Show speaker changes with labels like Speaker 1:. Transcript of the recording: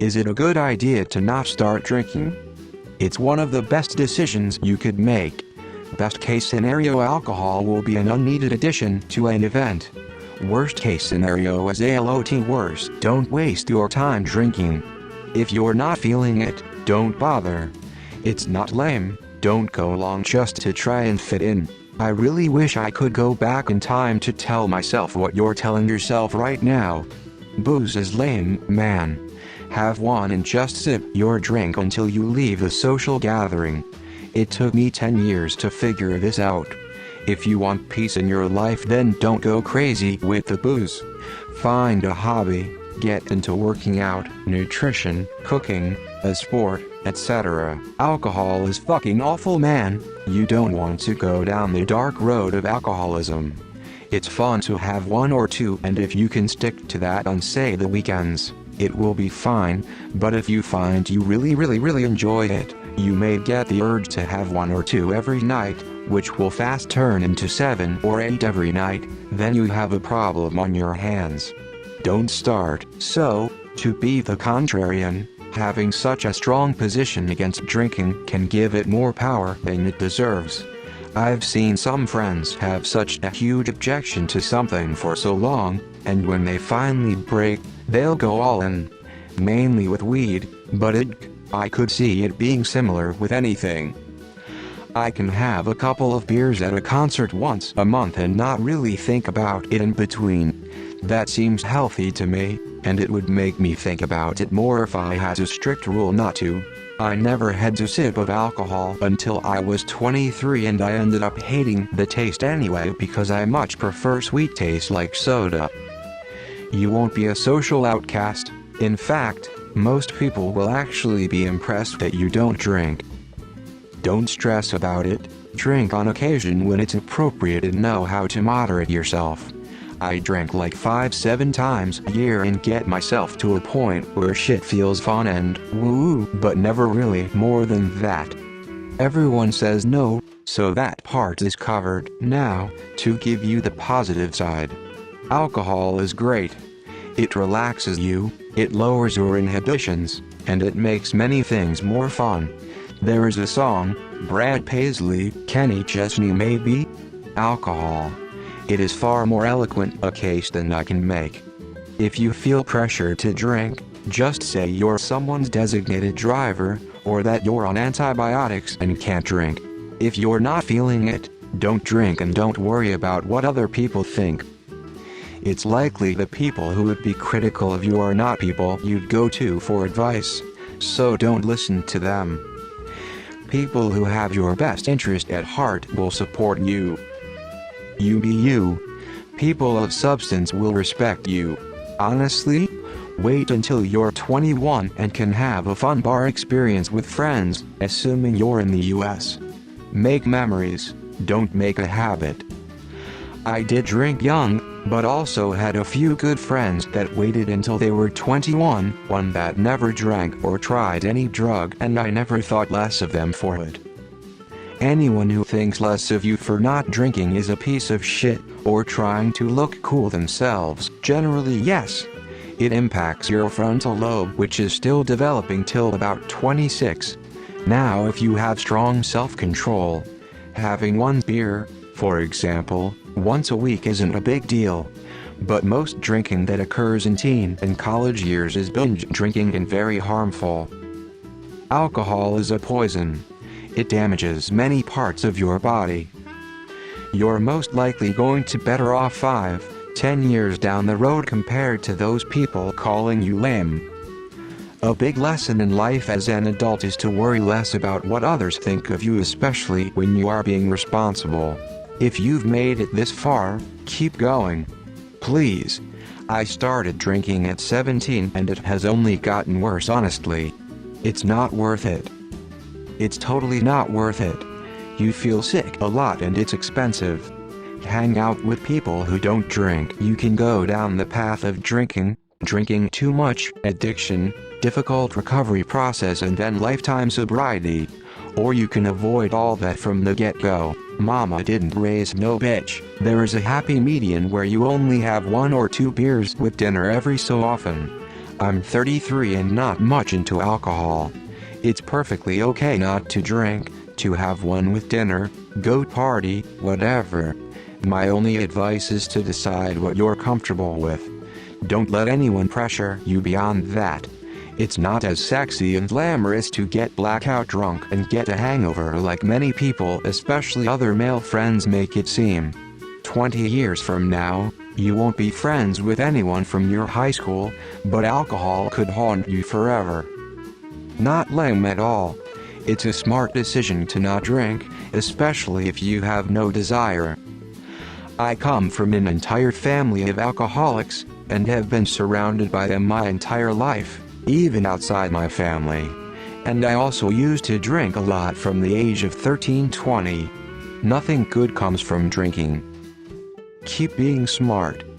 Speaker 1: Is it a good idea to not start drinking? It's one of the best decisions you could make. Best case scenario, alcohol will be an unneeded addition to an event. Worst case scenario is a lot worse. Don't waste your time drinking. If you're not feeling it, don't bother. It's not lame, don't go along just to try and fit in. I really wish I could go back in time to tell myself what you're telling yourself right now. Booze is lame, man. Have one and just sip your drink until you leave the social gathering. It took me 10 years to figure this out. If you want peace in your life, then don't go crazy with the booze. Find a hobby, get into working out, nutrition, cooking, a sport, etc. Alcohol is fucking awful, man. You don't want to go down the dark road of alcoholism. It's fun to have one or two, and if you can stick to that on, say, the weekends, it will be fine. But if you find you really enjoy it, you may get the urge to have one or two every night, which will fast turn into 7 or 8 every night. Then you have a problem on your hands. Don't start. So, to be the contrarian, having such a strong position against drinking can give it more power than it deserves. I've seen some friends have such a huge objection to something for so long, and when they finally break, they'll go all in. Mainly with weed, but I could see it being similar with anything. I can have a couple of beers at a concert once a month and not really think about it in between. That seems healthy to me, and it would make me think about it more if I had a strict rule not to. I never had a sip of alcohol until I was 23, and I ended up hating the taste anyway because I much prefer sweet taste like soda. You won't be a social outcast. In fact, most people will actually be impressed that you don't drink. Don't stress about it. Drink on occasion when it's appropriate and know how to moderate yourself. I drink like 5-7 times a year and get myself to a point where shit feels fun and woo, but never really more than that. Everyone says no, so that part is covered. Now, to give you the positive side. Alcohol is great. It relaxes you, it lowers your inhibitions, and it makes many things more fun. There is a song, Brad Paisley, Kenny Chesney maybe? Alcohol. It is far more eloquent a case than I can make. If you feel pressure to drink, just say you're someone's designated driver, or that you're on antibiotics and can't drink. If you're not feeling it, don't drink and don't worry about what other people think. It's likely the people who would be critical of you are not people you'd go to for advice, so don't listen to them. People who have your best interest at heart will support you. You be you. People of substance will respect you. Honestly, wait until you're 21 and can have a fun bar experience with friends, assuming you're in the US. Make memories, don't make a habit. I did drink young, but also had a few good friends that waited until they were 21, one that never drank or tried any drug, and I never thought less of them for it. Anyone who thinks less of you for not drinking is a piece of shit, or trying to look cool themselves. Generally, yes. It impacts your frontal lobe, which is still developing till about 26. Now if you have strong self-control, having one beer, for example, once a week isn't a big deal. But most drinking that occurs in teen and college years is binge drinking and very harmful. Alcohol is a poison. It damages many parts of your body. You're most likely going to better off 5-10 years down the road compared to those people calling you lame. A big lesson in life as an adult is to worry less about what others think of you, especially when you are being responsible. If you've made it this far, keep going. Please. I started drinking at 17 and it has only gotten worse, honestly. It's not worth it. It's totally not worth it. You feel sick a lot and it's expensive. Hang out with people who don't drink. You can go down the path of drinking too much, addiction, difficult recovery process, and then lifetime sobriety. Or you can avoid all that from the get-go. Mama didn't raise no bitch. There is a happy median where you only have 1 or 2 beers with dinner every so often. I'm 33 and not much into alcohol. It's perfectly okay not to drink, to have one with dinner, go party, whatever. My only advice is to decide what you're comfortable with. Don't let anyone pressure you beyond that. It's not as sexy and glamorous to get blackout drunk and get a hangover like many people, especially other male friends, make it seem. 20 years from now, you won't be friends with anyone from your high school, but alcohol could haunt you forever. Not lame at all. It's a smart decision to not drink, especially if you have no desire. I come from an entire family of alcoholics, and have been surrounded by them my entire life, even outside my family. And I also used to drink a lot from the age of 13-20. Nothing good comes from drinking. Keep being smart.